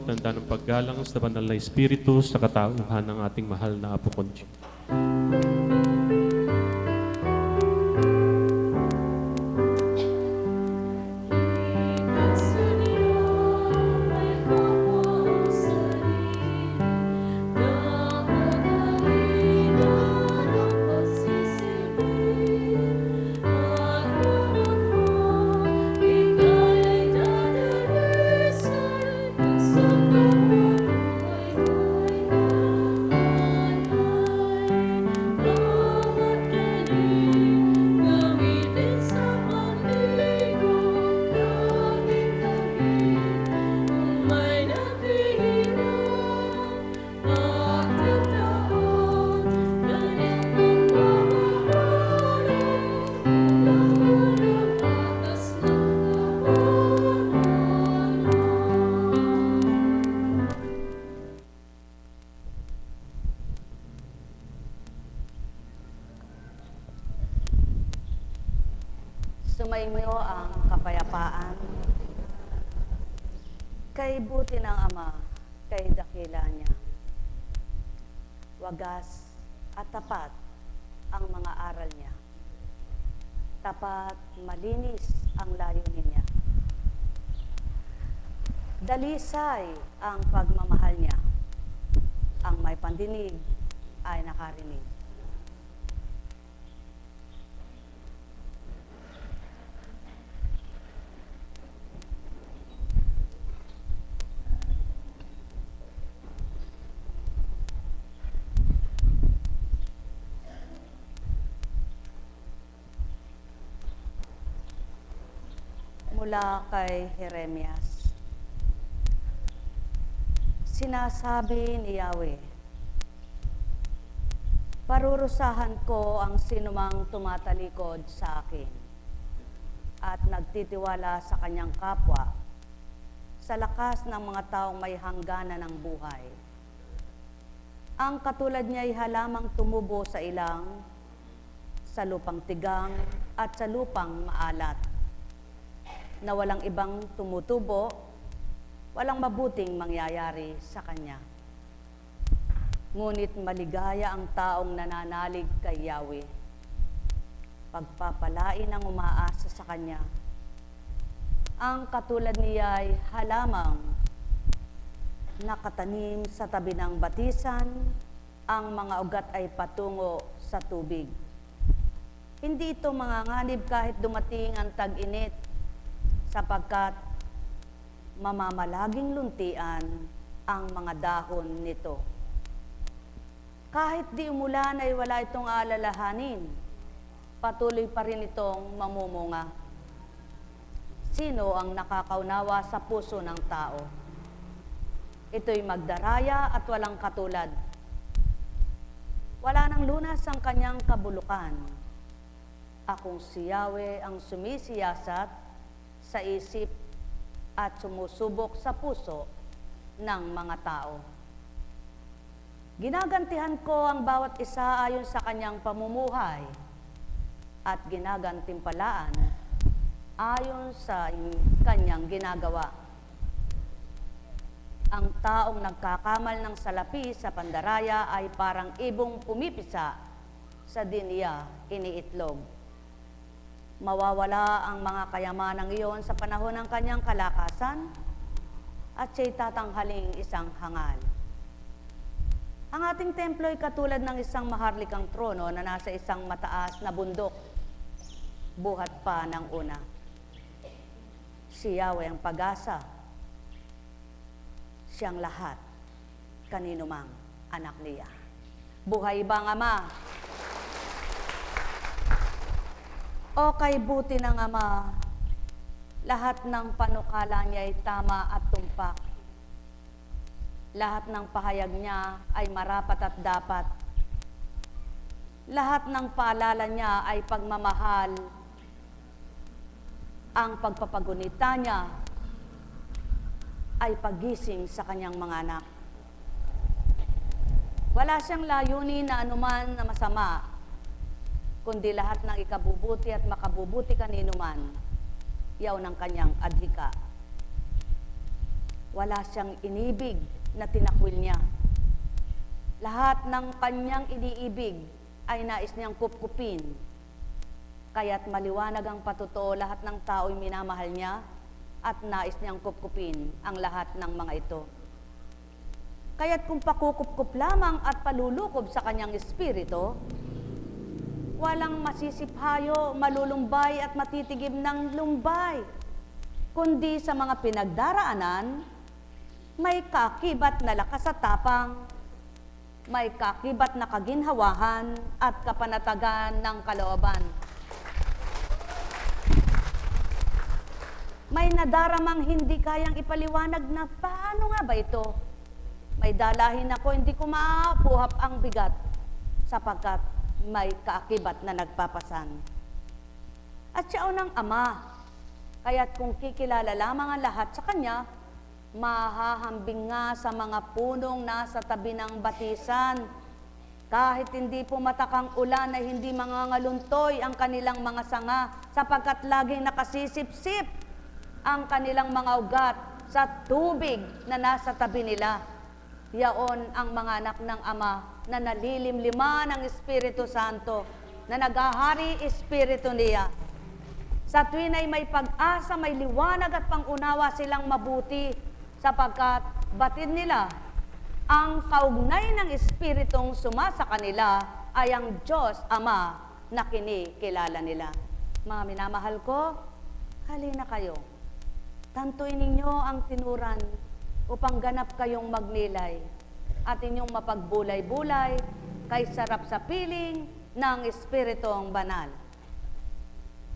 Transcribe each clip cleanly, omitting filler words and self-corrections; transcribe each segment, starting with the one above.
Tanda ng paggalang sa banal na Espiritu sa katauhan ng ating mahal na Apo Conchi. Sumainyo ang kapayapaan. Kay buti ng Ama, kay dakila niya. Wagas at tapat ang mga aral niya. Tapat, malinis ang layunin niya. Dalisay ang pagmamahal niya. Ang may pandinig ay nakarinig. Mula kay Jeremias. Sinasabi ni Yahweh, parurusahan ko ang sinumang tumatalikod sa akin at nagtitiwala sa kanyang kapwa sa lakas ng mga taong may hangganan ng buhay. Ang katulad niya ay halamang tumubo sa ilang, sa lupang tigang at sa lupang maalat, na walang ibang tumutubo, walang mabuting mangyayari sa kanya. Ngunit maligaya ang taong nananalig kay Yahweh. Pagpapalain ang umaasa sa kanya. Ang katulad niya ay halamang nakatanim sa tabi ng batisan, ang mga ugat ay patungo sa tubig. Hindi ito manganganib kahit dumating ang tag-init, sapagkat mamamalaging luntian ang mga dahon nito. Kahit di umulan ay wala itong alalahanin, patuloy pa rin itong mamumunga. Sino ang nakakaunawa sa puso ng tao? Ito'y magdaraya at walang katulad. Wala nang lunas ang kanyang kabulukan. Akong si Yahweh ang sumisiyasat sa isip at sumusubok sa puso ng mga tao. Ginagantihan ko ang bawat isa ayon sa kanyang pamumuhay at ginagantimpalaan ayon sa kanyang ginagawa. Ang taong nagkakamal ng salapi sa pandaraya ay parang ibong pumipisa sa diniya iniitlog. Mawawala ang mga kayamanang iyon sa panahon ng kanyang kalakasan at siya'y tatanghaling isang hangal. Ang ating templo ay katulad ng isang maharlikang trono na nasa isang mataas na bundok, buhat pa ng una. Si Yahweh ang pag-asa, siyang lahat, kanino mang anak niya. Buhay bang Ama? O kay buti ng Ama, lahat ng panukala niya ay tama at tumpak. Lahat ng pahayag niya ay marapat at dapat. Lahat ng paalala niya ay pagmamahal. Ang pagpapagunita niya ay paggising sa kanyang mga anak. Wala siyang layunin na anuman na masama, kundi lahat ng ikabubuti at makabubuti kanino man, yaw ng kanyang adhika. Wala siyang inibig na tinakwil niya. Lahat ng kanyang iniibig ay nais niyang kupkupin. Kaya't maliwanag ang patotoo, lahat ng tao'y minamahal niya at nais niyang kupkupin ang lahat ng mga ito. Kaya't kung pakukup-kup lamang at palulukob sa kanyang espiritu, walang masisiphayo, malulumbay at matitigim ng lumbay, kundi sa mga pinagdaraanan, may kaakibat na lakas at tapang, may kaakibat na kaginhawahan at kapanatagan ng kalooban. May nadaramang hindi kayang ipaliwanag na paano nga ba ito? May dalahin ako, hindi ko maapuhap ang bigat sapagkat may kaakibat na nagpapasan. At siya ng Ama, kaya't kung kikilala lamang ang lahat sa Kanya, mahahambing nga sa mga punong nasa tabi ng batisan. Kahit hindi pumatakang ulan ay hindi mangangaluntoy ang kanilang mga sanga sapagkat laging nakasisip-sip ang kanilang mga ugat sa tubig na nasa tabi nila. Yaon ang mga anak ng Ama na nalilimlima ng Espiritu Santo, na naghahari Espiritu niya. Sa tuwin ay may pag-asa, may liwanag at pangunawa silang mabuti, sapagkat batid nila ang kaugnay ng Espiritong sumasa kanila ay ang Diyos Ama na kinikilala nila. Mga minamahal ko, halina kayo. Tantuin ninyo ang tinuran upang ganap kayong magnilay at inyong mapagbulay-bulay kay sarap sa piling ng Espiritong Banal.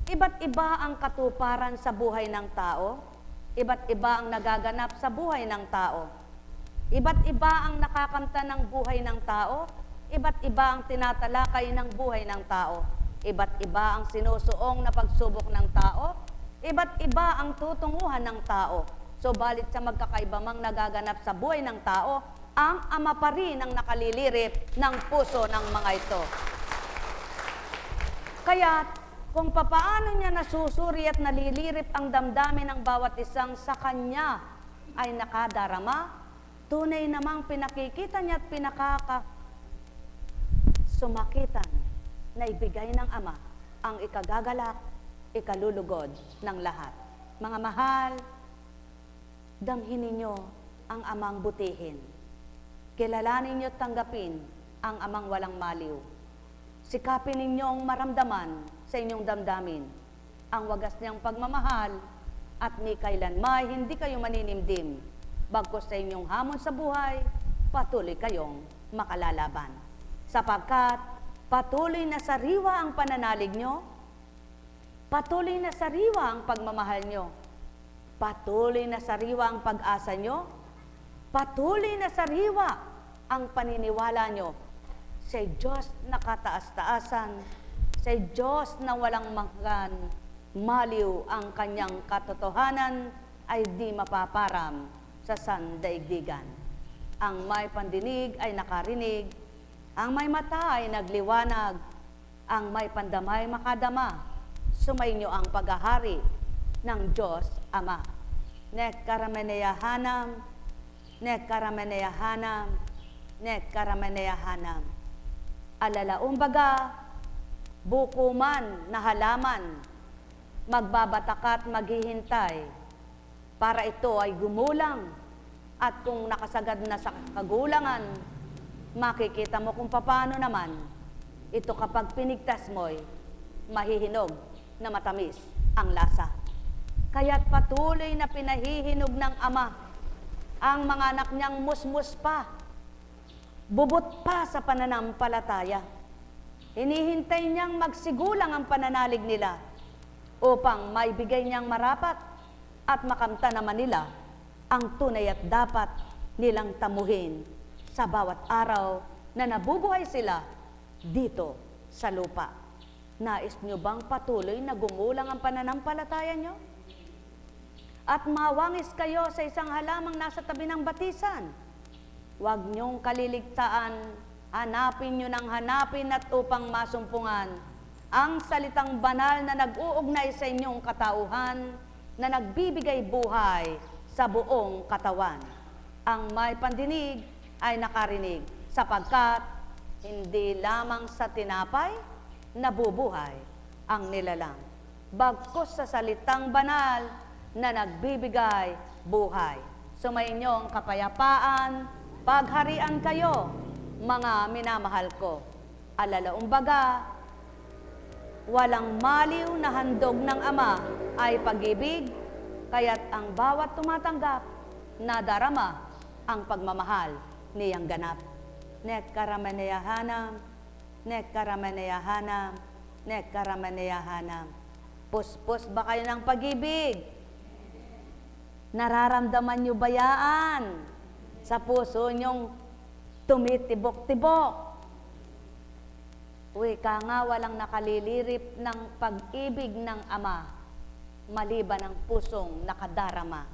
Iba't iba ang katuparan sa buhay ng tao. Iba't iba ang nagaganap sa buhay ng tao. Iba't iba ang nakakamta ng buhay ng tao. Iba't iba ang tinatalakay ng buhay ng tao. Iba't iba ang sinusuong na pagsubok ng tao. Iba't iba ang tutunguhan ng tao. Subalit sa magkakaiba mang nagaganap sa buhay ng tao, ang Ama pa rin ang nakalilirip ng puso ng mga ito. Kaya kung papaano niya nasusuri at nalilirip ang damdamin ng bawat isang sa Kanya ay nakadarama, tunay namang pinakikita niya at sumakitan na ibigay ng Ama ang ikagagalak, ikalulugod ng lahat. Mga mahal, damhin ninyo ang Amang butihin. Kilalanin niyo at tanggapin ang Amang walang maliw. Sikapin ninyong maramdaman sa inyong damdamin ang wagas niyang pagmamahal at ni kailanmay hindi kayo maninimdim. Bagkus sa inyong hamon sa buhay, patuloy kayong makalalaban. Sapagkat patuloy na sariwa ang pananalig nyo, patuloy na sariwa ang pagmamahal nyo, patuloy na sariwa ang pag-asa nyo, patuloy na sariwa ang paniniwala nyo sa Diyos na kataas-taasan, sa Diyos na walang manggan, maliw ang kanyang katotohanan ay di mapaparam sa sandaigdigan. Ang may pandinig ay nakarinig, ang may mata ay nagliwanag, ang may pandamay makadama, sumainyo ang paghahari ng Diyos Ama. Nek karameneyahanam, nek karameneyahanam, nek karameneyahanam. Alalaumbaga, buko man na halaman, magbabatakat maghihintay, para ito ay gumulang, at kung nakasagad na sa kagulangan, makikita mo kung paano naman, ito kapag pinigtas mo'y mahihinog na matamis ang lasa. Kaya't patuloy na pinahihinog ng Ama ang mga anak niyang musmus pa, bubot pa sa pananampalataya. Hinihintay niyang magsigulang ang pananalig nila upang maibigay niyang marapat at makamta naman nila ang tunay at dapat nilang tamuhin sa bawat araw na nabubuhay sila dito sa lupa. Nais niyo bang patuloy na gumulang ang pananampalataya niyo? At mawangis kayo sa isang halamang nasa tabi ng batisan. Huwag niyong kaliligtaan, hanapin niyo ng hanapin at upang masumpungan ang salitang banal na nag-uugnay sa inyong katauhan na nagbibigay buhay sa buong katawan. Ang may pandinig ay nakarinig, sapagkat hindi lamang sa tinapay nabubuhay ang nilalang, bagkus sa salitang banal na nagbibigay buhay. Sumainyo ang kapayapaan, pagharian kayo, mga minamahal ko. Alalaumbaga, walang maliw na handog ng Ama ay pag-ibig, kaya't ang bawat tumatanggap, nadarama ang pagmamahal niyang ganap. Nekkaramaneyahanam, nekkaramaneyahanam, nekkaramaneyahanam. Puspos ba kayo ng pag-ibig? Nararamdaman niyo ba yan? Sa puso niyong tumitibok-tibok. Wika nga, walang nakalilirip ng pag-ibig ng Ama, maliban ang pusong nakadarama.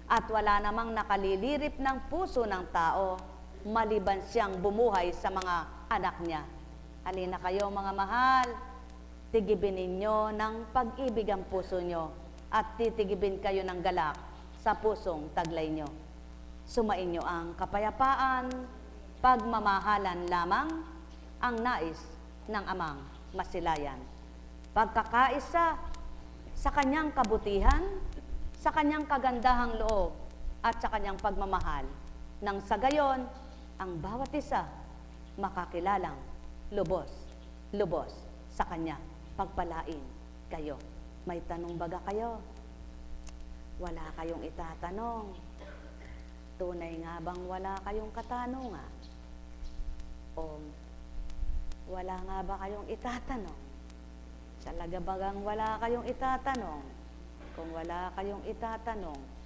At wala namang nakalilirip ng puso ng tao, maliban siyang bumuhay sa mga anak niya. Halina kayo mga mahal, tigibin ninyo ng pag-ibig ang puso nyo at titigibin kayo ng galak sa pusong taglay nyo. Sumainyo ang kapayapaan, pagmamahalan lamang ang nais ng Amang masilayan. Pagkakaisa sa kanyang kabutihan, sa kanyang kagandahang loob at sa kanyang pagmamahal, nang sa gayon, ang bawat isa makakilalang lubos sa kanya. Pagpalain kayo. May tanong baga kayo? Wala kayong itatanong. Tunay nga bang wala kayong katanungan? O wala nga ba kayong itatanong? Talaga bagang wala kayong itatanong? Kung wala kayong itatanong,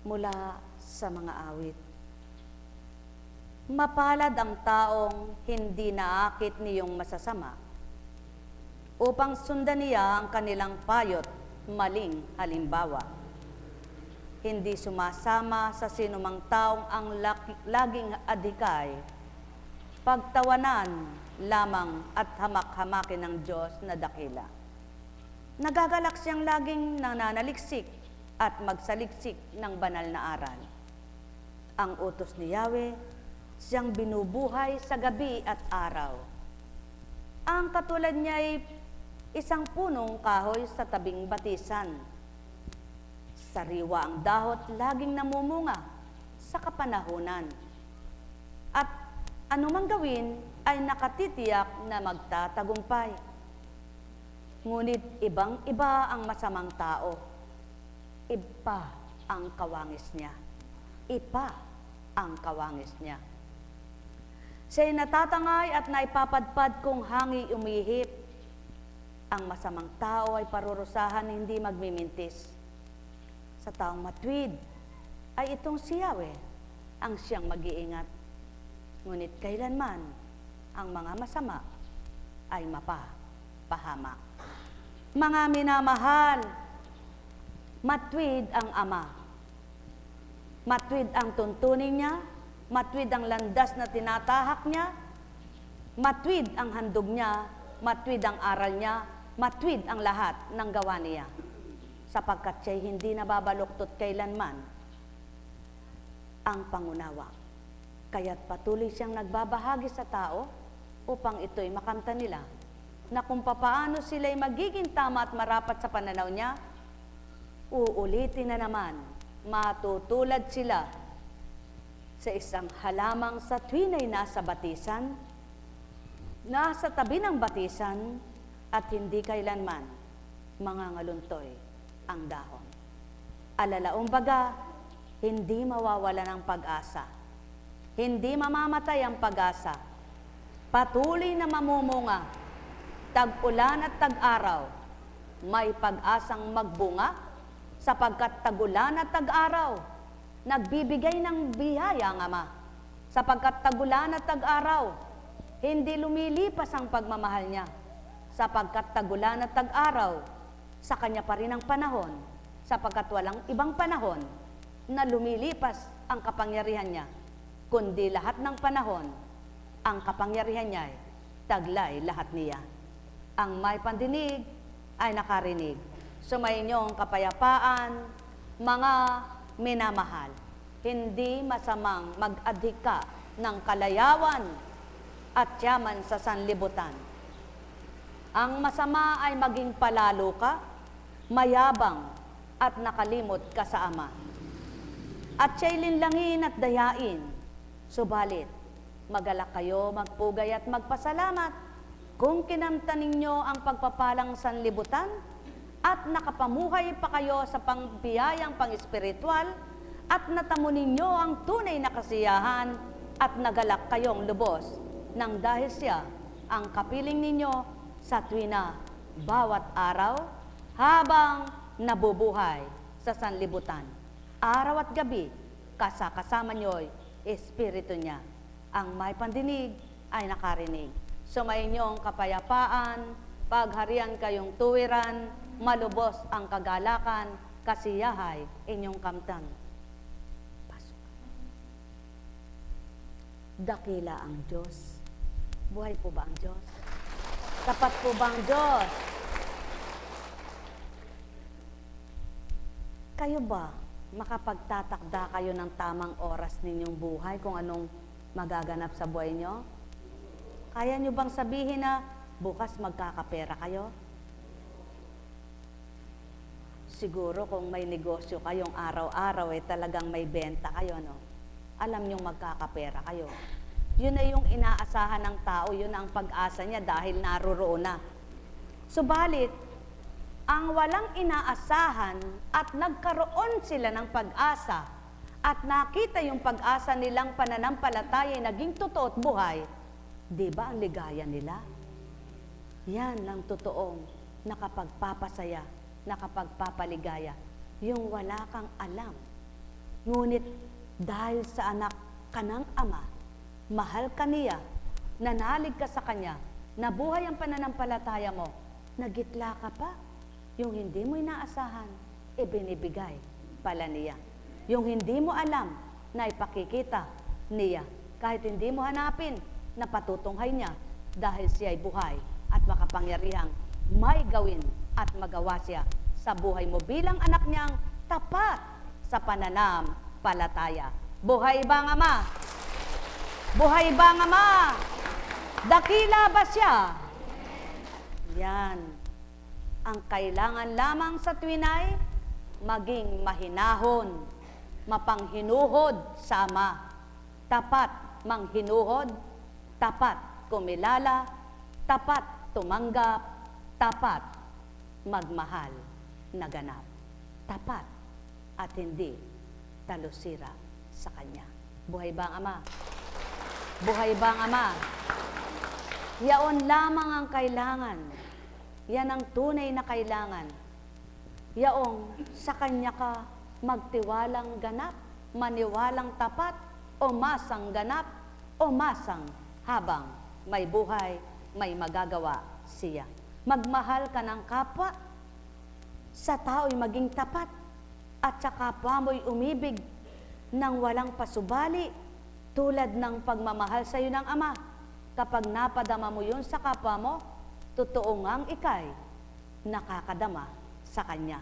mula sa mga awit. Mapalad ang taong hindi naakit niyong masasama, upang sundan niya ang kanilang payot, maling halimbawa. Hindi sumasama sa sinumang taong ang laging adhikay, pagtawanan lamang at hamak-hamakin ng Diyos na dakila. Nagagalak siyang laging nananaliksik at magsaliksik ng banal na aral. Ang utos ni Yahweh, siyang binubuhay sa gabi at araw. Ang katulad niya ay isang punong kahoy sa tabing batisan. Sariwa ang dahot, laging namumunga sa kapanahunan. At anumang gawin ay nakatitiyak na magtatagumpay. Ngunit ibang-iba ang masamang tao. Iba ang kawangis niya. Iba ang kawangis niya. Siya'y natatangay at naipapadpad kung hangi umihip. Ang masamang tao ay parurusahan hindi magmimintis. Sa taong matwid ay itong si Yahweh ang siyang mag-iingat. Ngunit kailanman ang mga masama ay mapapahamak. Mga minamahal, matwid ang Ama. Matwid ang tuntunin niya, matwid ang landas na tinatahak niya, matwid ang handog niya, matwid ang aral niya, matwid ang lahat ng gawa niya. Sapagkat siya'y hindi nababaluktot kailanman ang pangunawa. Kaya't patuloy siyang nagbabahagi sa tao upang ito'y makamta nila na kung papaano sila'y magiging tama at marapat sa pananaw niya, uulitin na naman, matutulad sila sa isang halamang sa tuwina'y nasa batisan, nasa tabi ng batisan, at hindi kailanman mangangaluntoy ang dahon. Alalaong baga, hindi mawawala ng pag-asa. Hindi mamamatay ang pag-asa. Patuloy na mamumunga, tag-ulan at tag-araw, may pag-asang magbunga, sapagkat tag-ulan at tag-araw, nagbibigay ng biyaya ang Ama, sapagkat tagulan at tag-araw, hindi lumilipas ang pagmamahal niya, sapagkat tagulan at tag-araw, sa Kanya pa rin ang panahon, sapagkat walang ibang panahon na lumilipas ang kapangyarihan niya, kundi lahat ng panahon, ang kapangyarihan niya ay taglay lahat niya. Ang may pandinig ay nakarinig. Sumainyo ang kapayapaan, mga minamahal. Hindi masamang mag-adhika ng kalayawan at yaman sa sanlibutan. Ang masama ay maging palalo ka, mayabang at nakalimot ka sa Ama. At siya'y linlangin at dayain. Subalit, magalak kayo, magpugay at magpasalamat kung kinamtan ninyo ang pagpapalang sanlibutan at nakapamuhay pa kayo sa pangbiyayang pang-espiritual at natamo ninyo ang tunay na kasiyahan at nagalak kayong lubos nang dahil siya ang kapiling ninyo sa tuwina bawat araw habang nabubuhay sa sanlibutan. Araw at gabi, kasama nyo'y Espiritu niya. Ang may pandinig ay nakarinig. Sumainyo ang kapayapaan, pagharian kayong tuwiran, malubos ang kagalakan, kasiyahay inyong kamtan. Pasok. Dakila ang Diyos. Buhay po ba ang Diyos? Tapat po ba ang Diyos? Kayo ba, makapagtatakda kayo ng tamang oras ninyong buhay kung anong magaganap sa buhay nyo? Kaya nyo bang sabihin na bukas magkakapera kayo? Siguro kung may negosyo kayong araw-araw, talagang may benta kayo, no? Alam nyong magkakapera kayo. Yun na yung inaasahan ng tao, yun ang pag-asa niya dahil naroroon na. Subalit, ang walang inaasahan at nagkaroon sila ng pag-asa at nakita yung pag-asa nilang pananampalataya ay naging totoo at buhay, di ba ang ligaya nila? Yan ang totoong nakapagpapasaya, nakapagpapaligaya, yung wala kang alam. Ngunit dahil sa anak ka ng Ama, mahal ka niya, nanalig ka sa Kanya, nabuhay ang pananampalataya mo, nagitla ka pa. Yung hindi mo inaasahan, ibinibigay pala niya. Yung hindi mo alam na ipakikita niya, kahit hindi mo hanapin, napatutunghay niya dahil siya ay buhay at makapangyarihang may gawin at magawa siya sa buhay mo bilang anak niyang tapat sa pananampalataya. Buhay ba ang Ama? Buhay ba ang Ama? Dakila ba siya? Yan. Ang kailangan lamang sa tuwinay, maging mahinahon, mapanghinuhod sa Ama. Tapat manghinuhod, tapat kumilala, tapat tumanggap, tapat magmahal na ganap. Tapat at hindi talusira sa Kanya. Buhay ba ang Ama? Buhay ba ang Ama? Yaon lamang ang kailangan. Yan ang tunay na kailangan. Yaong sa Kanya ka magtiwalang ganap, maniwalang tapat, o masang ganap, o masang habang may buhay, may magagawa siya. Magmahal ka ng kapwa, sa tao'y maging tapat, at sa kapwa mo'y umibig ng walang pasubali, tulad ng pagmamahal sa iyo ng Ama. Kapag napadama mo yun sa kapwa mo, totoo ngang ikay nakakadama sa Kanya.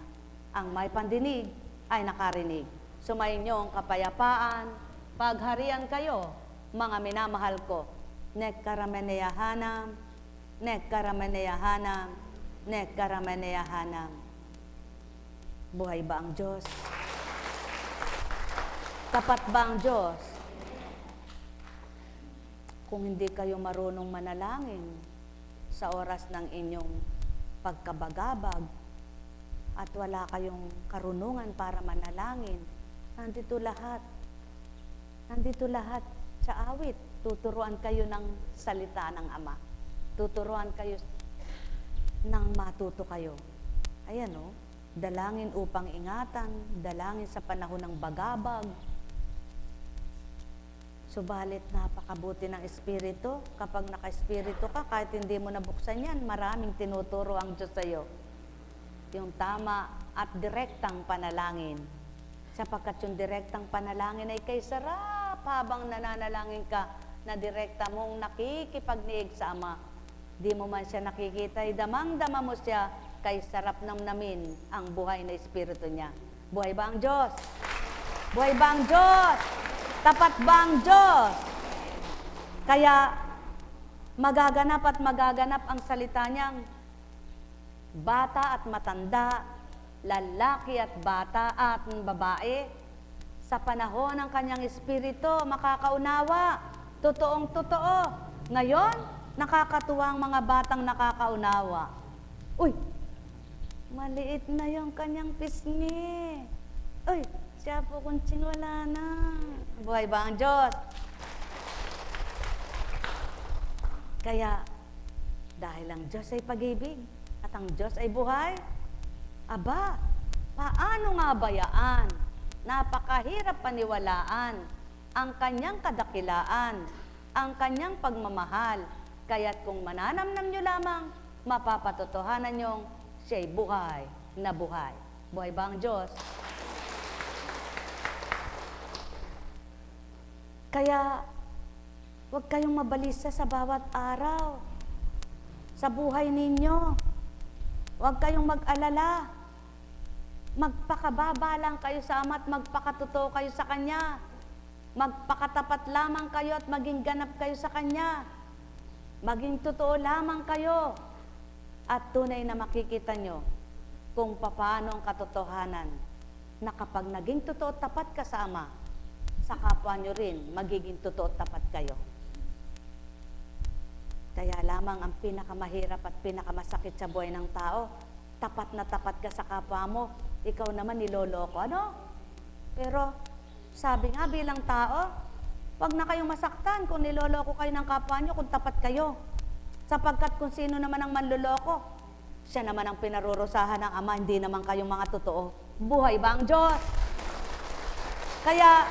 Ang may pandinig ay nakarinig. Sumainyo ang kapayapaan, pagharian kayo, mga minamahal ko. Nekkarameneyahanam, nekkarameneyahanam, nekkarameneyahanam. Buhay ba ang Diyos? Tapat ba ang Diyos? Kung hindi kayo marunong manalangin sa oras ng inyong pagkabagabag at wala kayong karunungan para manalangin, nandito lahat. Nandito lahat sa awit. Tuturuan kayo ng salita ng Ama. Tuturuan kayo ng matuto kayo. Ayan o, dalangin upang ingatan, dalangin sa panahon ng bagabag, Subalit napakabuti ng Espiritu. Kapag naka-Espiritu ka, kahit hindi mo nabuksan yan, maraming tinuturo ang Diyos sa iyo. Yung tama at direktang panalangin. Sapagkat yung direktang panalangin ay kay sarap habang nananalangin ka na direkta mong nakikipagniig sa Ama. Di mo man siya nakikita, damang-dama mo siya, kay sarap namnamin ang buhay na Espiritu niya. Buhay ba ang Diyos? Buhay ba ang Diyos? Tapat ba ang Diyos? Kaya magaganap at magaganap ang salita niyang bata at matanda, lalaki at bata at babae, sa panahon ng kanyang Espiritu, makakaunawa. Totoong totoo. Ngayon, nakakatuwa ang mga batang nakakaunawa. Uy, maliit na yung kanyang pisngi. Uy, siya po kuntsing wala na. Buhay ba ang Diyos? Kaya, dahil ang Diyos ay pag-ibig at ang Diyos ay buhay, aba, paano nga bayaan? Napakahirap paniwalaan ang kanyang kadakilaan, ang kanyang pagmamahal. Kaya't kung mananamnam nyo lamang, mapapatotohanan nyong siya'y buhay na buhay. Buhay ba ang Diyos? Kaya, huwag kayong mabalisa sa bawat araw. Sa buhay ninyo, huwag kayong mag-alala. Magpakababa lang kayo sa Ama at magpakatotoo kayo sa Kanya. Magpakatapat lamang kayo at maging ganap kayo sa Kanya. Maging totoo lamang kayo. At tunay na makikita nyo kung paano ang katotohanan na kapag naging totoo tapat ka sa Ama, sa kapwa nyo rin magiging totoo tapat kayo. Kaya lamang ang pinakamahirap at pinakamasakit sa buhay ng tao, tapat na tapat ka sa kapwa mo, ikaw naman niloloko. Ano? Pero sabi nga bilang tao, wag na kayong masaktan kung niloloko kayo ng kapwa nyo, kung tapat kayo. Sapagkat kung sino naman ang manloloko, siya naman ang pinarurusahan ng Ama, hindi naman kayong mga totoo. Buhay ba ang Diyos? Kaya,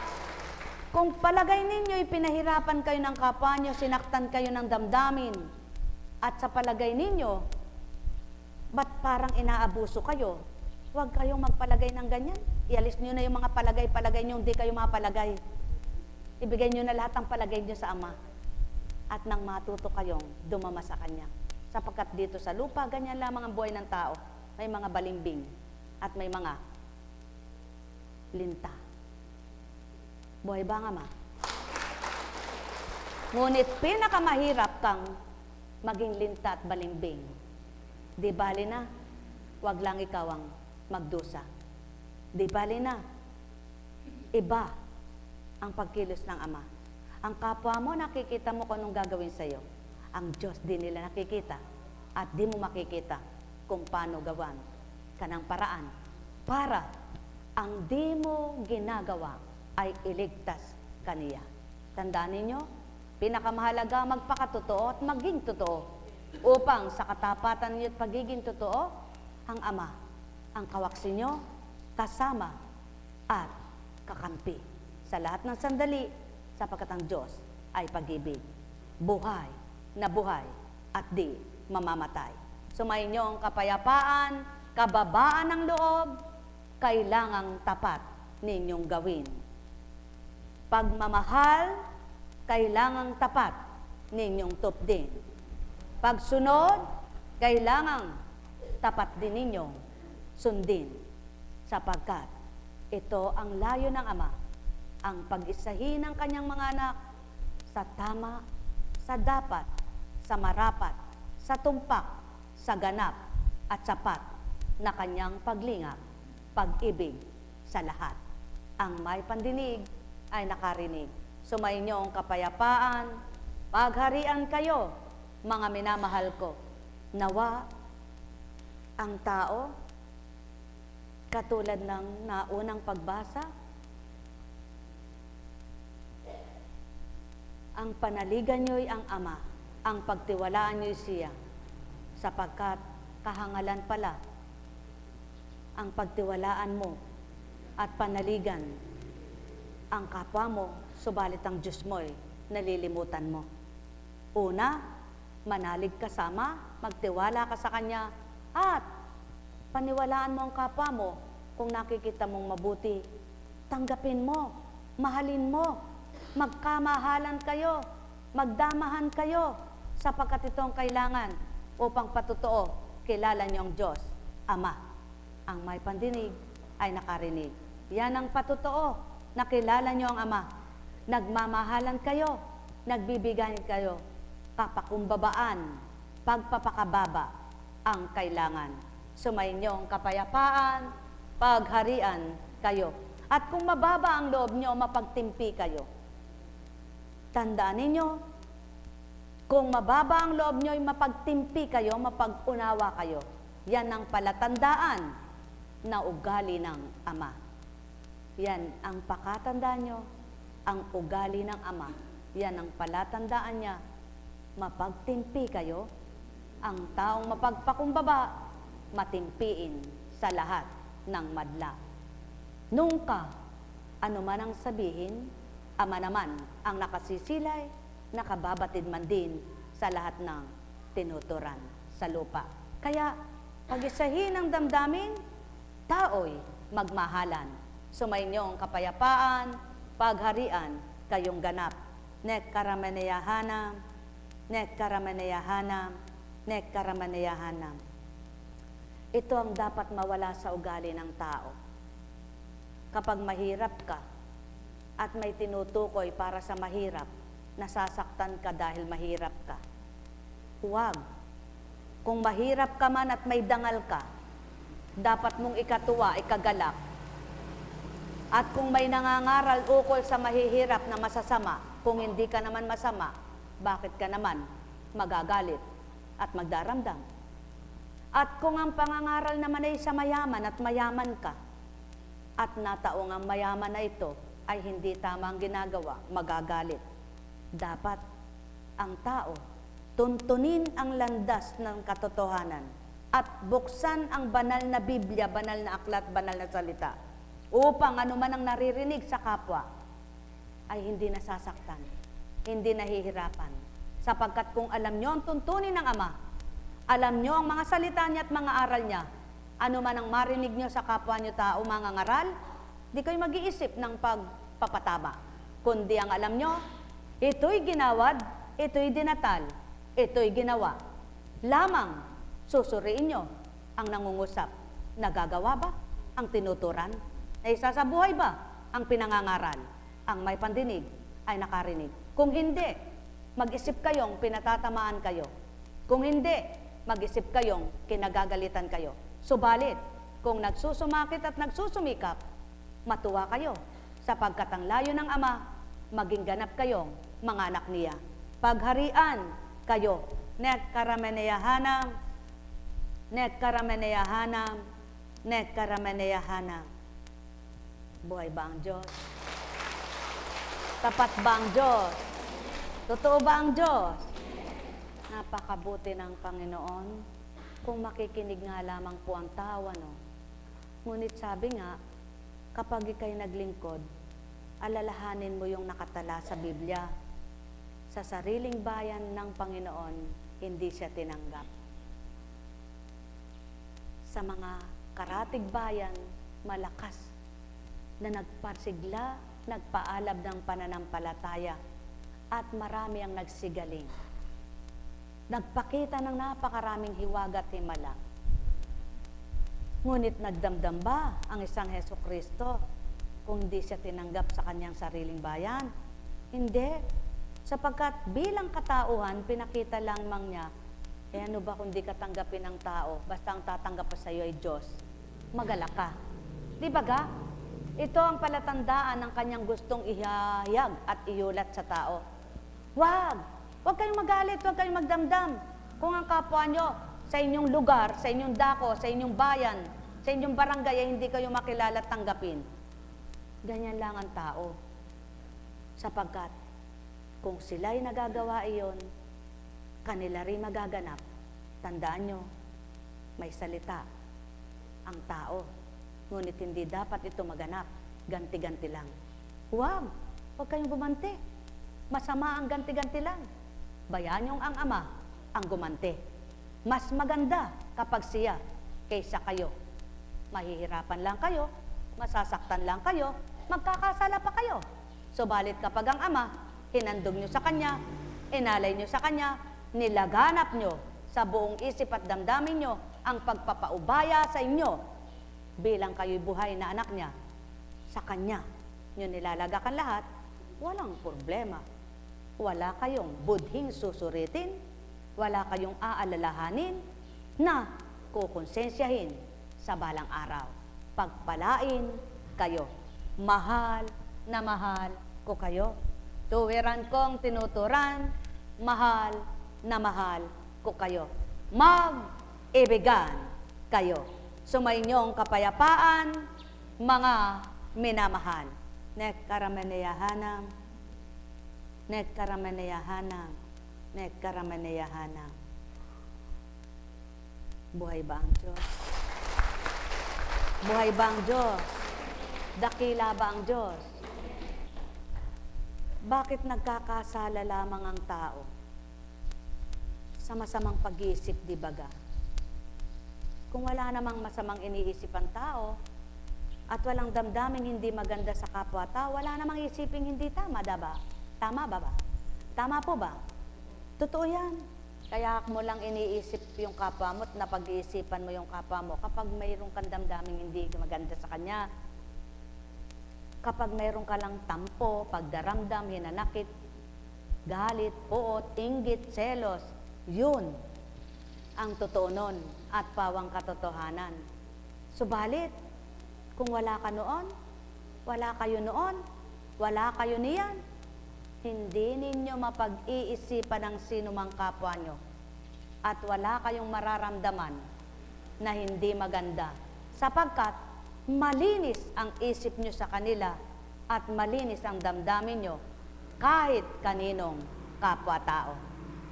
kung palagay ninyo, ipinahirapan kayo ng kapwa nyo, sinaktan kayo ng damdamin, at sa palagay ninyo, ba't parang inaabuso kayo? Huwag kayong magpalagay ng ganyan. Ialis nyo na yung mga palagay-palagay nyo, hindi kayo mapalagay. Ibigay nyo na lahat ng palagay nyo sa Ama. At nang matuto kayong dumama sa Kanya. Sapagkat dito sa lupa, ganyan lamang ang buhay ng tao. May mga balimbing at may mga linta. Buhay ba ang Ama? Ngunit pinakamahirap kang maging linta at balimbing. Di bali na, wag lang ikaw ang magdusa. Di bali na, iba ang pagkilos ng Ama. Ang kapwa mo, nakikita mo kung anong gagawin sa'yo. Ang Diyos di nila nakikita at di mo makikita kung paano gawan ka ng paraan para ang di mo ginagawa ay iligtas kaniya. Tandaan ninyo, pinakamahalaga magpakatotoo at maging totoo upang sa katapatan niyo at pagiging totoo, ang Ama, ang kawaksi nyo, kasama at kakampi sa lahat ng sandali, sapagkat ang Diyos ay pag-ibig, buhay na buhay at di mamamatay. Sumayin niyo ang kapayapaan, kababaan ng loob, kailangang tapat ninyong gawin. Pagmamahal, kailangang tapat ninyong tupdin. Pagsunod, kailangang tapat din ninyong sundin. Sapagkat ito ang layo ng Ama, ang pag-isahin ng kanyang mga anak sa tama, sa dapat, sa marapat, sa tumpak, sa ganap, at sapat na kanyang paglingap, pag-ibig sa lahat. Ang may pandinig ay nakarinig. Sumayin niyo ang kapayapaan, pagharian kayo, mga minamahal ko. Nawa ang tao, katulad ng naunang pagbasa, ang panaligan nyo'y ang Ama, ang pagtiwalaan nyo'y siya, sapagkat kahangalan pala ang pagtiwalaan mo at panaligan ang kapwa mo subalit ang Diyos mo'y nalilimutan mo. Una, manalig ka sama, magtiwala ka sa Kanya, at paniwalaan mo ang kapwa mo. Kung nakikita mong mabuti, tanggapin mo, mahalin mo, magkamahalan kayo, magdamahan kayo, sapagkat ito ang kailangan upang patotoo kilala niyo ang Diyos, Ama. Ang may pandinig ay nakarinig. Yan ang patotoo na kilala niyo ang Ama. Nagmamahalan kayo, nagbibigayan kayo, kapakumbabaan, pagpapakababa ang kailangan. Sumainyo ang kapayapaan, pagharian kayo. At kung mababa ang loob niyo, mapagtimpi kayo. Tandaan ninyo, kung mababa ang loob niyo, mapagtimpi kayo, mapag-unawa kayo. Yan ang palatandaan na ugali ng Ama. Yan ang pakatandaan nyo, ang ugali ng Ama. Yan ang palatandaan niya, mapagtimpi kayo. Ang taong mapagpakumbaba, matimpiin sa lahat ng madla. Nung ka, ano man ang sabihin, Ama naman ang nakasisilay, nakababatid man din sa lahat ng tinuturan sa lupa. Kaya, pag-isahin ang damdamin, tao'y magmahalan. Sumainyo ang kapayapaan, pagharian, kayong ganap. Nek karamaneyahanam, nek karamaneyahanam, nek karamaneyahanam. Ito ang dapat mawala sa ugali ng tao. Kapag mahirap ka, at may tinutukoy para sa mahirap, nasasaktan ka dahil mahirap ka. Huwag. Kung mahirap ka man at may dangal ka, dapat mong ikatuwa, ikagalak. At kung may nangangaral ukol sa mahihirap na masasama, kung hindi ka naman masama, bakit ka naman magagalit at magdaramdam? At kung ang pangangaral naman ay sa mayaman at mayaman ka, at nataong ang mayaman na ito ay hindi tama ang ginagawa, magagalit. Dapat ang tao tuntunin ang landas ng katotohanan at buksan ang banal na Biblia, banal na aklat, banal na salita, upang anuman ang naririnig sa kapwa ay hindi nasasaktan, hindi nahihirapan. Sapagkat kung alam nyo ang tuntunin ng Ama, alam nyo ang mga salita niya at mga aral niya, anuman ang marinig nyo sa kapwa nyo tao, mga ngaral, di kayo mag-iisip ng pagpapatama. Kundi ang alam nyo, ito'y ginawad, ito'y dinatal, ito'y ginawa. Lamang susuriin nyo ang nangungusap. Nagagawa ba ang tinuturan? Ay sasabuhay ba ang pinangangaral? Ang may pandinig ay nakarinig. Kung hindi, mag-isip kayong pinatatamaan kayo. Kung hindi, mag-isip kayong kinagagalitan kayo. Subalit, kung nagsusumakit at nagsusumikap, matuwa kayo, sapagkat ang layo ng Ama, maging ganap kayong mga anak niya. Pagharian kayo, nek karameneyahanam, nek karameneyahanam, nek karameneyahanam. Buhay ba ang Diyos? Tapat ba ang Diyos? Totoo ba ang Diyos? Napakabuti ng Panginoon kung makikinig nga lamang po ang tao, no? Ngunit sabi nga, kapag ika'y naglingkod, alalahanin mo yung nakatala sa Biblia. Sa sariling bayan ng Panginoon, hindi siya tinanggap. Sa mga karatig bayan, malakas na nagpasigla, nagpaalab ng pananampalataya at marami ang nagsigaling. Nagpakita ng napakaraming hiwaga at himala. Ngunit nagdamdam ba ang isang Hesukristo kung hindi siya tinanggap sa kanyang sariling bayan? Hindi. Sapagkat bilang katauhan, pinakita lamang niya, ano ba kung di ka tanggapin ng tao, basta ang tatanggap pa sa iyo ay Diyos, magalak ka. Di ba ga? Ito ang palatandaan ng kanyang gustong ihayag at iulat sa tao. Huwag kayong magalit, huwag kayong magdamdam. Kung ang kapwa nyo sa inyong lugar, sa inyong dako, sa inyong bayan, sa inyong barangay ay hindi kayo makilala at tanggapin. Ganyan lang ang tao. Sapagkat kung sila'y nagagawa iyon, kanila rin magaganap. Tandaan nyo, may salita ang tao. Ngunit hindi dapat ito maganap. Ganti-ganti lang. Huwag Huwag kayong gumanti. Masama ang ganti-ganti lang. Bayaan yung ang ama ang gumanti. Mas maganda kapag siya kaysa kayo. Mahihirapan lang kayo, masasaktan lang kayo, magkakasala pa kayo. Subalit kapag ang ama, hinandog nyo sa kanya, inalay nyo sa kanya, nilaganap nyo sa buong isip at damdamin nyo ang pagpapaubaya sa inyo bilang kayo'y buhay na anak niya, sa kanya nyo nilalagakan lahat, walang problema. Wala kayong budhing susuritin, wala kayong aalalahanin na kukonsensyahin sa balang araw. Pagpalain kayo. Mahal na mahal ko kayo. Tuwiran kong tinuturan, mahal na mahal ko kayo. Mag-ibigan kayo. Sumainyong kapayapaan, mga minamahal. Nekkarameneyahanam, nekkarameneyahanam, nekkarameneyahanam. Buhay ba ang Diyos? Buhay ba ang Diyos? Dakila ba ang Diyos? Bakit nagkakasala lamang ang tao? Sa masamang pag-iisip, di baga? Kung wala namang masamang iniisip ang tao, at walang damdaming hindi maganda sa kapwa-tao, wala namang isiping hindi tama, diba? Tama ba ba? Tama po ba? Totoo yan. Kaya mo lang iniisip yung kapwa mo at napag-iisipan mo yung kapwa mo kapag mayroong kang damdaming hindi maganda sa kanya. Kapag mayroong ka lang tampo, pagdaramdam, hinanakit, galit, puot, inggit, selos, yun ang totoo nun at pawang katotohanan. Subalit, kung wala ka noon, wala kayo noon, wala kayo niyan, hindi ninyo mapag-iisipan ang sino mang kapwa nyo at wala kayong mararamdaman na hindi maganda sapagkat malinis ang isip nyo sa kanila at malinis ang damdamin nyo kahit kaninong kapwa-tao.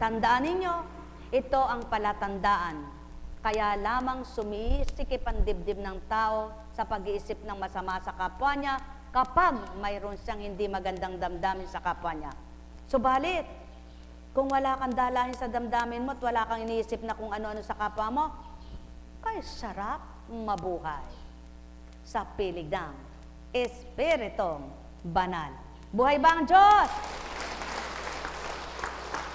Tandaan ninyo, ito ang palatandaan. Kaya lamang sumisikip ang dibdib ng tao sa pag-iisip ng masama sa kapwa niya kapag mayroon siyang hindi magandang damdamin sa kapwa niya. Subalit, kung wala kang dalahin sa damdamin mo at wala kang iniisip na kung ano-ano sa kapwa mo, kay sarap mabuhay sa pilig ng Espiritong Banal. Buhay ba ang Diyos?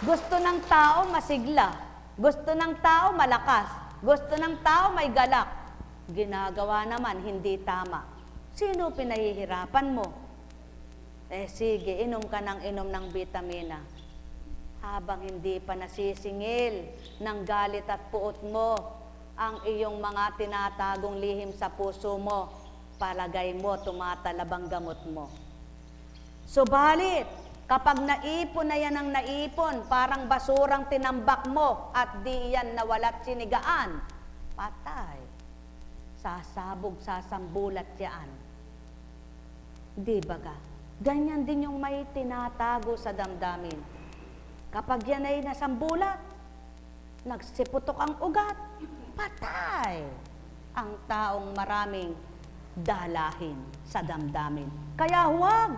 Gusto ng tao masigla. Gusto ng tao malakas. Gusto ng tao may galak. Ginagawa naman hindi tama. Sino pinahihirapan mo? Sige, inom ka ng inom ng vitamina. Habang hindi pa nasisingil ng galit at puot mo ang iyong mga tinatagong lihim sa puso mo, palagay mo tumatalabang gamot mo. Subalit, kapag naipon na yan ang naipon, parang basurang tinambak mo at di yan nawala't sinigaan, patay. Sasabog, sasambulat yan. Di ba ka? Ganyan din yung may tinatago sa damdamin. Kapag yan ay nasambulat, nagsiputok ang ugat, patay. Ang taong maraming dalahin sa damdamin. Kaya huwag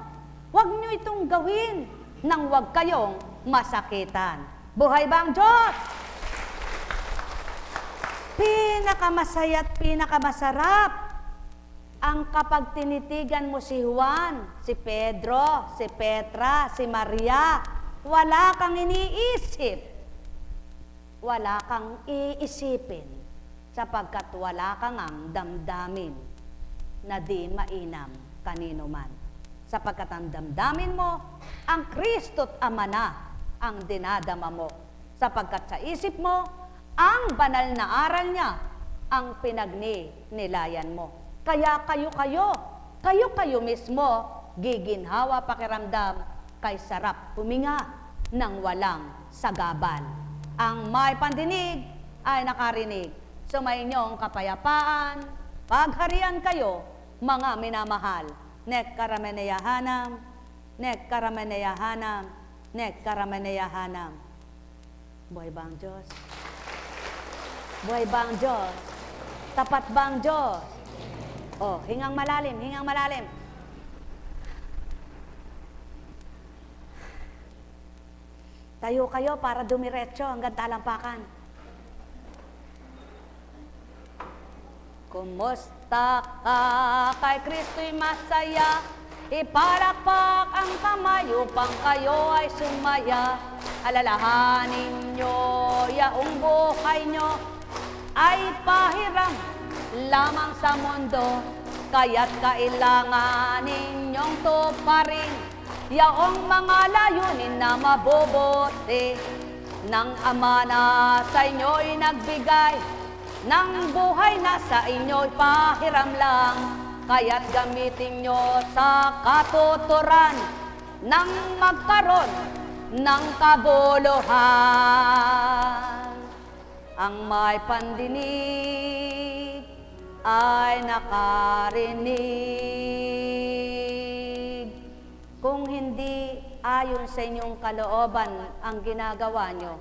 nyo itong gawin nang huwag kayong masakitan. Buhay ba ang Diyos? Pinakamasaya at pinakamasarap ang kapag tinitigan mo si Juan, si Pedro, si Petra, si Maria, wala kang iniisip. Wala kang iisipin sapagkat wala kang ang damdamin na di mainam kanino man. Sapagkat ang damdamin mo, ang Kristo't Ama na ang dinadama mo. Sapagkat sa isip mo, ang banal na aral niya ang pinagnilayan mo. Kaya kayo mismo, giginhawa pakiramdam, kay sarap huminga ng walang sagabal. Ang may pandinig ay nakarinig. Sumainyong kapayapaan, pagharian kayo, mga minamahal. Nekkarameneyahanam, nekkarameneyahanam, nekkarameneyahanam. Buhay ba ang Diyos? Buhay ba ang Diyos? Tapat ba ang Diyos? Oh, hingang malalim, hingang malalim. Tayo kayo para dumiretso hanggang talampakan. Kumusta ka? Kay Kristo'y masaya. Ipalakpak ang kamay upang kayo ay sumaya. Alalahanin nyo, yaong buhay nyo ay pahiram lamang sa mundo. Kaya't kailangan ninyong tuparin yaong mga layunin na mabubuti. Nang Ama na sa inyo'y nagbigay ng buhay na sa inyo'y pahiram lang. Kaya't gamitin nyo sa katuturan nang magkaroon ng kabuluhan. Ang may pandinig ay nakarinig. Kung hindi ayon sa inyong kalooban ang ginagawa nyo,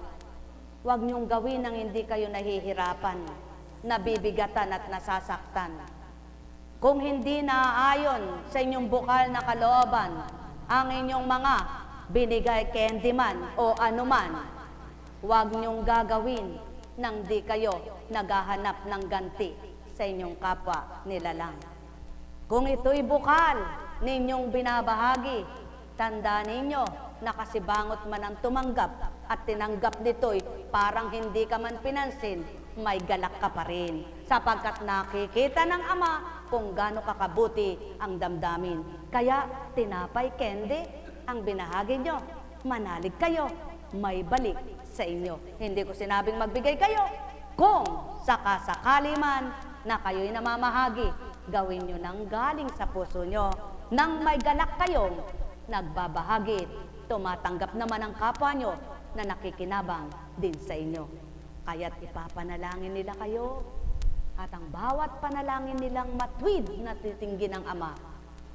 huwag nyong gawin nang hindi kayo nahihirapan, nabibigatan at nasasaktan. Kung hindi naayon sa inyong bukal na kalooban ang inyong mga binigay candy man o anuman, huwag nyong gagawin nang di kayo naghahanap ng ganti sa inyong kapwa nilalang. Kung ito'y bukal ninyong binabahagi, tandaan ninyo na kasibangot man ang tumanggap at tinanggap nito'y parang hindi ka man pinansin, may galak ka pa rin, sapagkat nakikita ng Ama kung gaano kakabuti ang damdamin. Kaya tinapay candy ang binahagi nyo, manalig kayo, may balik sa inyo. Hindi ko sinabing magbigay kayo. Kung sakasakali man na kayo'y namamahagi, gawin nyo nang galing sa puso nyo, nang may galak kayong nagbabahagi, tumatanggap naman ang kapwa nyo na nakikinabang din sa inyo. Kaya't ipapanalangin nila kayo, at ang bawat panalangin nilang matwid na titinggin ng Ama,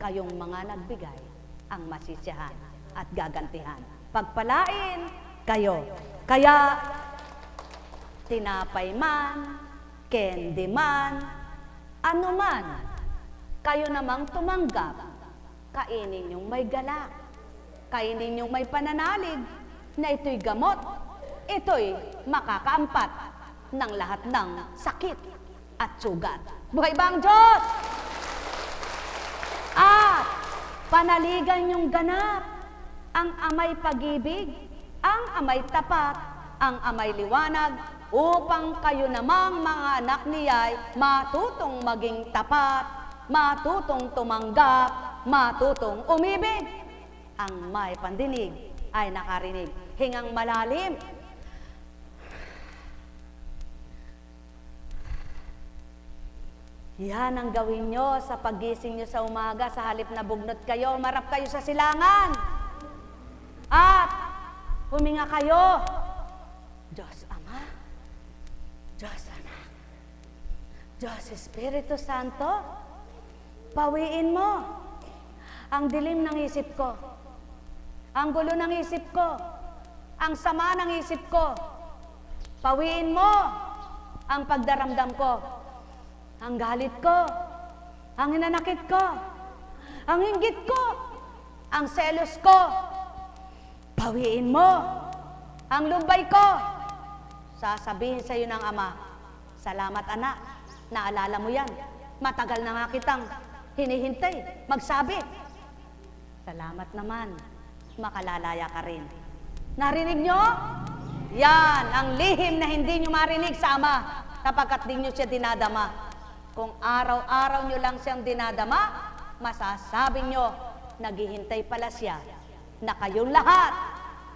kayong mga nagbigay ang masisiyahan at gagantihan. Pagpalain kayo. Kaya tinapay man, candy man, ano man, kayo namang tumanggap, kainin yung may galak, kainin yung may pananalig, na ito'y gamot, ito'y makakaampat ng lahat ng sakit at sugat. Buhay ba ang Diyos? At panaligan yung ganap, ang amay pag-ibig, ang amay tapat, ang amay liwanag, upang kayo namang mga anak niya'y matutong maging tapat, matutong tumanggap, matutong umibig. Ang may pandinig ay nakarinig. Hingang malalim. Yan ang gawin nyo sa paggising nyo sa umaga, sa halip na bugnot kayo, marap kayo sa silangan. At huminga kayo. Diyos Ama, Diyos Anak, Diyos Espiritu Santo, pawiin mo ang dilim ng isip ko, ang gulo ng isip ko, ang sama ng isip ko. Pawiin mo ang pagdaramdam ko, ang galit ko, ang hinanakit ko, ang inggit ko, ang selos ko. Pawiin mo ang lumbay ko. Sasabihin sa iyo ng Ama, salamat anak, naalala mo yan. Matagal na nga kitang hinihintay, magsabi. Salamat naman, makalalaya ka rin. Narinig nyo? Yan ang lihim na hindi nyo marinig sa Ama, kapagkat di nyo siya dinadama. Kung araw-araw nyo lang siyang dinadama, masasabi nyo, naghihintay pala siya na kayong lahat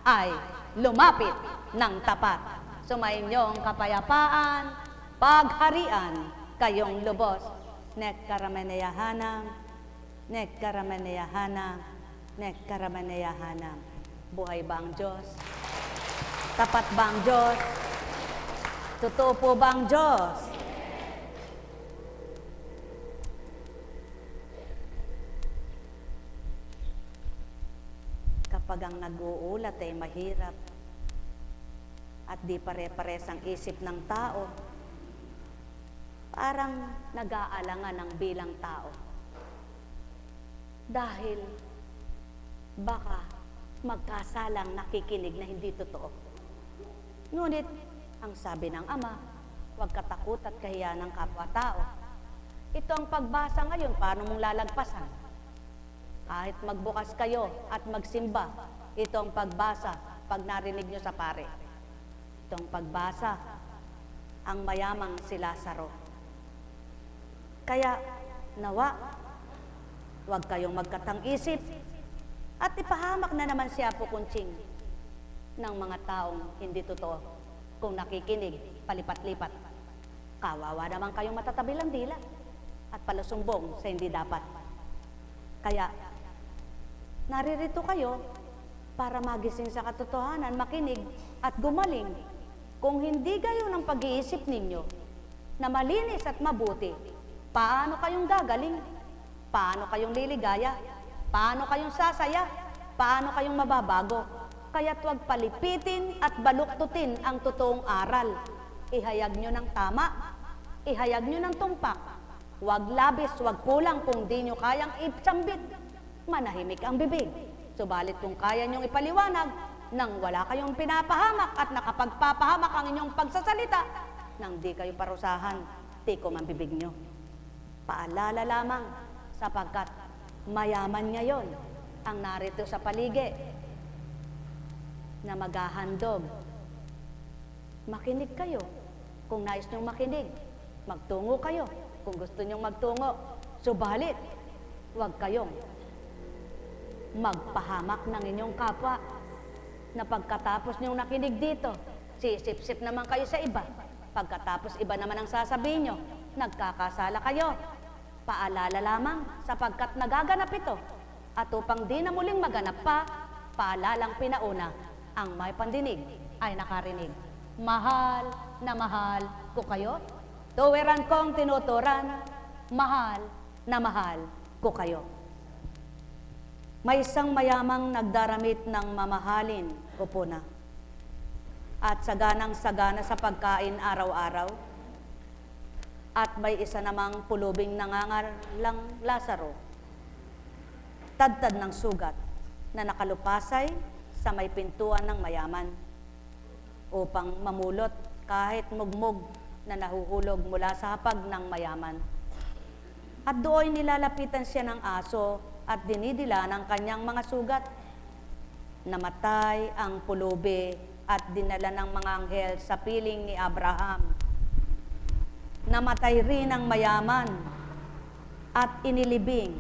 ay lumapit ng tapat. Sumayin nyo ang kapayapaan, pagharian, kayong lubos. Nekkarameneyahanam, nekkarameneyahanam, nekkarameneyahanam. Buhay ba ang Diyos? Tapat ba ang Diyos? Totoo po ba ang Diyos? Kapag ang nag-uulat ay mahirap at di pare-pares ang isip ng tao, parang nag-aalangan ang bilang tao. Dahil baka magkasalang nakikinig na hindi totoo. Ngunit, ang sabi ng Ama, huwag katakot at kahiya ng kapwa-tao. Ito ang pagbasa ngayon, paano mong lalagpasan? Kahit magbukas kayo at magsimba, ito ang pagbasa pag narinig nyo sa pare. Ito ang pagbasa, ang mayamang si Lazaro. Kaya, nawa, huwag kayong magkatang-isip at ipahamak na naman si Apo Kunching ng mga taong hindi totoo. Kung nakikinig, palipat-lipat. Kawawa naman kayong matatabi lang dila at palusumbong sa hindi dapat. Kaya, naririto kayo para magising sa katotohanan, makinig at gumaling. Kung hindi kayo ng pag-iisip ninyo na malinis at mabuti, paano kayong gagaling? Paano kayong liligaya? Paano kayong sasaya? Paano kayong mababago? Kaya't huwag palipitin at baluktutin ang totoong aral. Ihayag nyo ng tama. Ihayag nyo ng tumpak. Huwag labis, huwag kulang kung di nyo kayang ipsambit. Manahimik ang bibig. Subalit kung kaya nyong ipaliwanag nang wala kayong pinapahamak at nakapagpapahamak ang inyong pagsasalita, nang di kayo parusahan, tikom ang bibig nyo. Paalala lamang sapagkat mayaman ngayon ang narito sa paligid na maghahandog. Makinig kayo. Kung nais nyong makinig, magtungo kayo. Kung gusto nyong magtungo, subalit, huwag kayong magpahamak ng inyong kapwa na pagkatapos nyong nakinig dito, sisip-sip naman kayo sa iba. Pagkatapos iba naman ang sasabihin nyo, nagkakasala kayo. Paalala lamang sapagkat nagaganap ito. At upang di na muling maganap pa, paalalang pinauna, ang may pandinig ay nakarinig. Mahal na mahal ko kayo. Tuwiran kong tinuturan, mahal na mahal ko kayo. May isang mayamang nagdaramit ng mamahalin, kupuna, at saganang-sagana sa pagkain araw-araw. At may isa namang pulubing nangangalang Lazaro, tadtad ng sugat, na nakalupasay sa may pintuan ng mayaman, upang mamulot kahit mugmog na nahuhulog mula sa hapag ng mayaman. At doon nilalapitan siya ng aso at dinidila ng kanyang mga sugat. Namatay ang pulubi at dinala ng mga anghel sa piling ni Abraham. Namatay rin ang mayaman at inilibing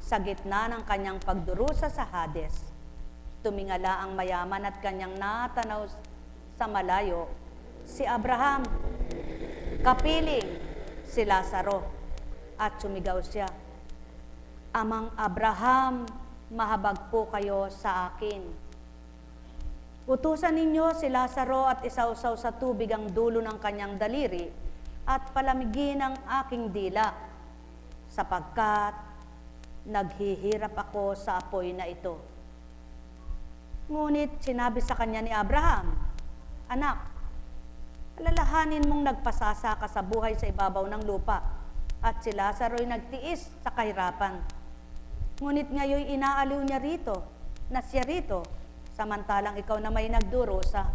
sa gitna ng kanyang pagdurusa sa Hades. Tumingala ang mayaman at kanyang natanaw sa malayo si Abraham, kapiling si Lazaro, at sumigaw siya, Amang Abraham, mahabag po kayo sa akin. Utusan ninyo si Lazaro at isawsaw sa tubig ang dulo ng kanyang daliri at palamigin ang aking dila, sapagkat naghihirap ako sa apoy na ito. Ngunit sinabi sa kanya ni Abraham, Anak, alalahanin mong nagpasasa ka sa buhay sa ibabaw ng lupa, at si Lazaro'y nagtiis sa kahirapan. Ngunit ngayon inaaliw niya rito, na siya rito, samantalang ikaw na may nagdurusa.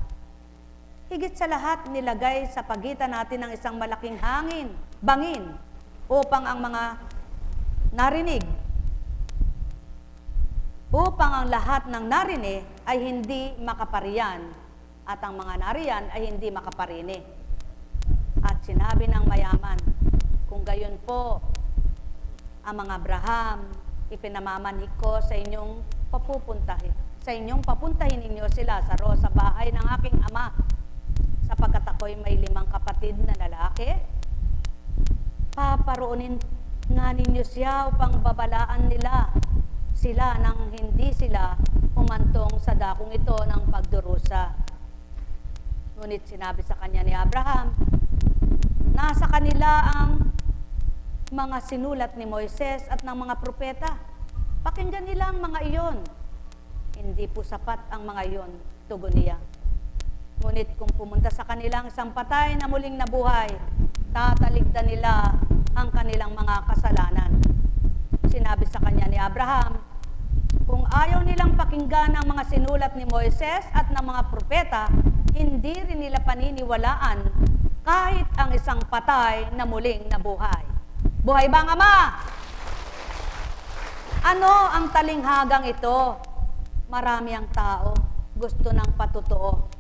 Higit sa lahat, nilagay sa pagitan natin ng isang malaking hangin, bangin, upang ang mga narinig, upang ang lahat ng narinig ay hindi makapariyan, at ang mga nariyan ay hindi makaparini. At sinabi ng mayaman, kung gayon po, ang mga Abraham, ipinamamanhik ko sa inyong papupuntahin. Sa inyong papuntahin ninyo si Lazaro sa bahay ng aking ama, sapagkat ako'y may 5 kapatid na lalaki. Paparoonin nga ninyo siya upang babalaan nila sila nang hindi sila humantong sa dakong ito ng pagdurusa. Ngunit sinabi sa kanya ni Abraham, nasa kanila ang mga sinulat ni Moises at ng mga propeta. Pakinggan nila ang mga iyon. Hindi po sapat ang mga iyon, tugon niya. Ngunit kung pumunta sa kanilang isang patay na muling nabuhay, tataligdan nila ang kanilang mga kasalanan. Sinabi sa kanya ni Abraham, Kung ayaw nilang pakinggan ang mga sinulat ni Moises at ng mga propeta, hindi rin nila paniniwalaan kahit ang isang patay na muling nabuhay. Buhay ba ang Ama? Ano ang talinghagang ito? Marami ang tao, gusto ng patotoo.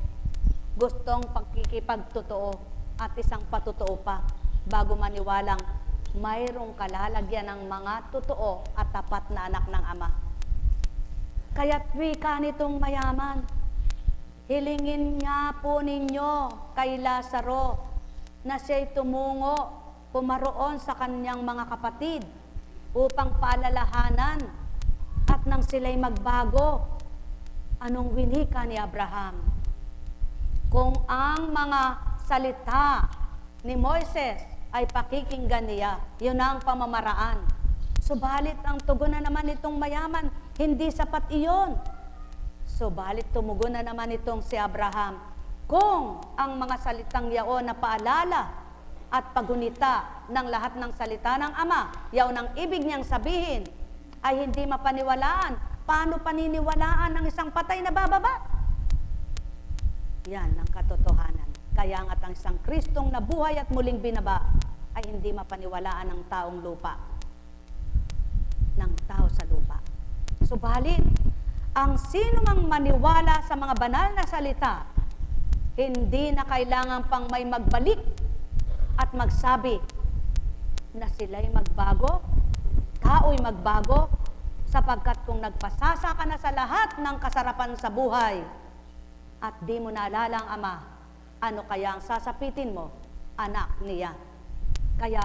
Gustong pagkikipagtotoo at isang patotoo pa bago maniwalang mayroong kalalagyan ng mga totoo at tapat na anak ng Ama. Kaya't wika nitong mayaman, hilingin nga po ninyo kay Lazaro na siya'y tumungo, pumaroon sa kanyang mga kapatid upang paalalahanan at nang sila'y magbago. Anong winika ni Abraham? Kung ang mga salita ni Moises ay pakikinggan niya, yun ang pamamaraan. Subalit ang tugon na naman itong mayaman, hindi sapat iyon. Subalit tumugon na naman itong si Abraham, kung ang mga salitang yaon na paalala at pagunita ng lahat ng salita ng Ama, yaon ang ibig niyang sabihin, ay hindi mapaniwalaan, paano paniniwalaan ng isang patay na bababa? Yan ang katotohanan. Kaya nga't ang isang Kristong nabuhay at muling binaba ay hindi mapaniwalaan ng taong lupa, ng tao sa lupa. Subalit, ang sino mang maniwala sa mga banal na salita, hindi na kailangan pang may magbalik at magsabi na sila'y magbago, tao'y magbago, sapagkat kung nagpasasa ka na sa lahat ng kasarapan sa buhay at di mo naalala ang Ama, ano kaya ang sasapitin mo? Anak niya. Kaya,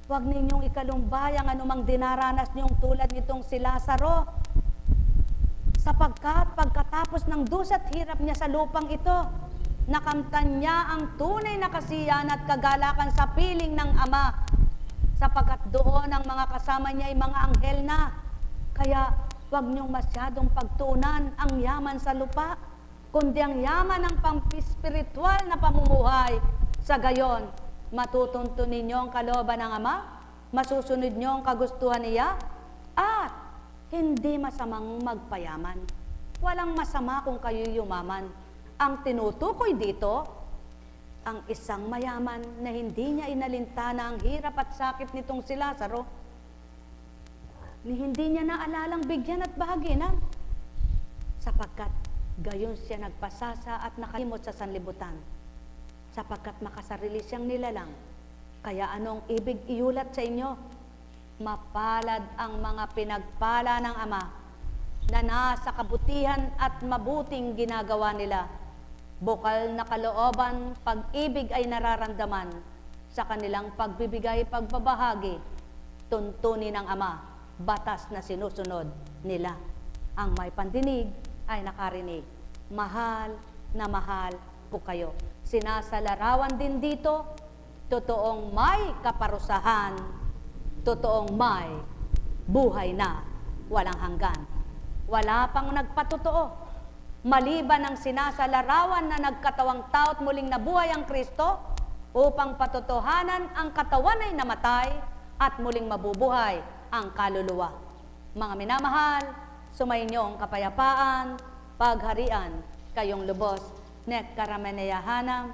huwag ninyong ikalumbay ang anumang dinaranas niyong tulad nitong si Lazaro, sapagkat pagkatapos ng dusa't hirap niya sa lupang ito, nakamtan niya ang tunay na kasiyahan at kagalakan sa piling ng Ama, sapagkat doon ang mga kasama niya ay mga anghel na. Kaya huwag niyong masyadong pagtuunan ang yaman sa lupa, kundi ang yaman ng pampispiritual na pamumuhay. Sa gayon, matutunto ninyo ang kalooban ng Ama, masusunod niyo ang kagustuhan niya, at hindi masamang magpayaman. Walang masama kung kayo yumaman. Ang tinutukoy dito, ang isang mayaman na hindi niya inalintana ang hirap at sakit nitong si Lazaro, ni hindi niya naalalang bigyan at bahaginan, sapagkat gayon siya nagpasasa at nakalimot sa sanlibutan, sapagkat makasarili siyang nilalang. Kaya anong ibig iulat sa inyo? Mapalad ang mga pinagpala ng Ama na nasa kabutihan at mabuting ginagawa nila. Bukal na kalooban, pag-ibig ay nararamdaman sa kanilang pagbibigay, pagbabahagi, tuntunin ng Ama, batas na sinusunod nila. Ang may pandinig ay nakarinig. Mahal na mahal ko kayo. Sinasalarawan din dito, totoong may kaparusahan, totoong may buhay na walang hanggan. Wala pang nagpatotoo. Maliban ang sinasalarawan na nagkatawang tao at muling nabuhay ang Kristo upang patotohanan ang katawan ay namatay at muling mabubuhay ang kaluluwa. Mga minamahal, sumainyo ang kapayapaan, pagharian, kayong lubos. Nek karamaneyahanam,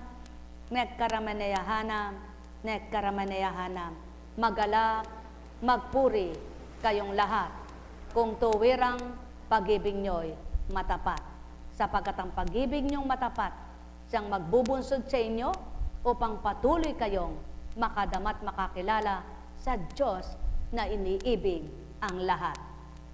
nek karamaneyahanam, nek karamaneyahanam. Magalak, magpuri kayong lahat, kung tuwirang pag-ibig nyo'y matapat. Sapagkat ang pag-ibig niyong matapat, siyang magbubunsod sa inyo upang patuloy kayong makadamat makakilala sa Diyos na iniibig ang lahat.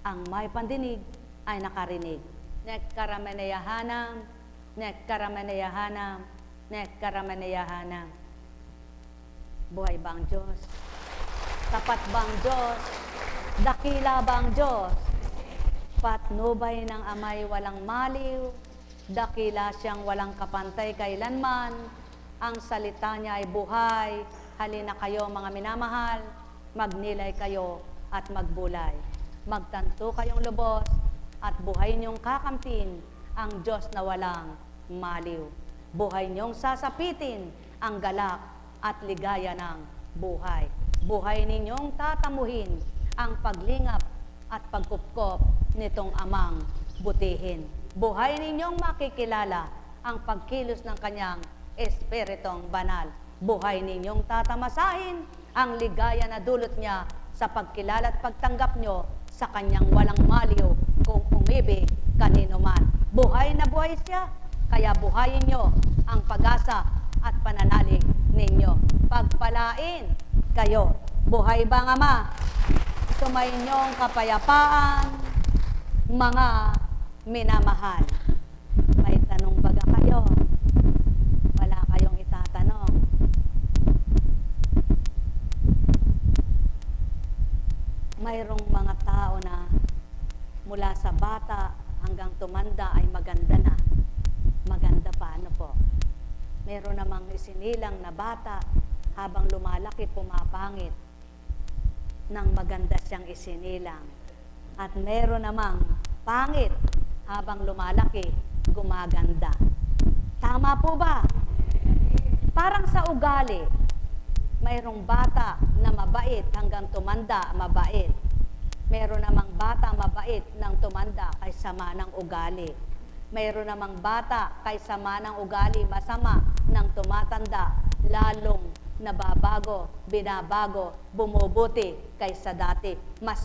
Ang may pandinig ay nakarinig. Nek karamaneyahanam, nek karamaneyahanam, nek karamaneyahanam. Buhay ba ang Diyos? Tapat ba ang Diyos? Dakila ba ang Diyos? Patnubay ng Amay walang maliw, dakila siyang walang kapantay kailanman, ang salita niya ay buhay. Halina kayo mga minamahal, magnilay kayo at magbulay. Magtanto kayong lubos at buhay niyong kakampin ang Diyos na walang maliw. Buhay niyong sasapitin ang galak at ligaya ng buhay. Buhay ninyong tatamuhin ang paglingap at pagkupkop nitong amang butihin. Buhay ninyong makikilala ang pagkilos ng kanyang Espiritong banal. Buhay ninyong tatamasahin ang ligaya na dulot niya sa pagkilala at pagtanggap nyo sa kanyang walang maliw kung umibig kanino man. Buhay na buhay siya, kaya buhayin nyo ang pag-asa at pananalig ninyo. Pagpalain kayo. Buhay bang Ama? Sumayin niyong kapayapaan, mga minamahal. May tanong baga kayo? Wala kayong itatanong? Mayroong mga tao na mula sa bata hanggang tumanda ay maganda na. Maganda pa, ano po? Meron namang isinilang na bata habang lumalaki pumapangit nang maganda siyang isinilang. At meron namang pangit habang lumalaki gumaganda. Tama po ba? Parang sa ugali, mayroong bata na mabait hanggang tumanda mabait. Meron namang bata mabait nang tumanda kay sama ng ugali. Mayroon namang bata kay sama ng ugali masama nang tumatanda, lalong nababago, binabago, bumubuti kaysa dati. Mas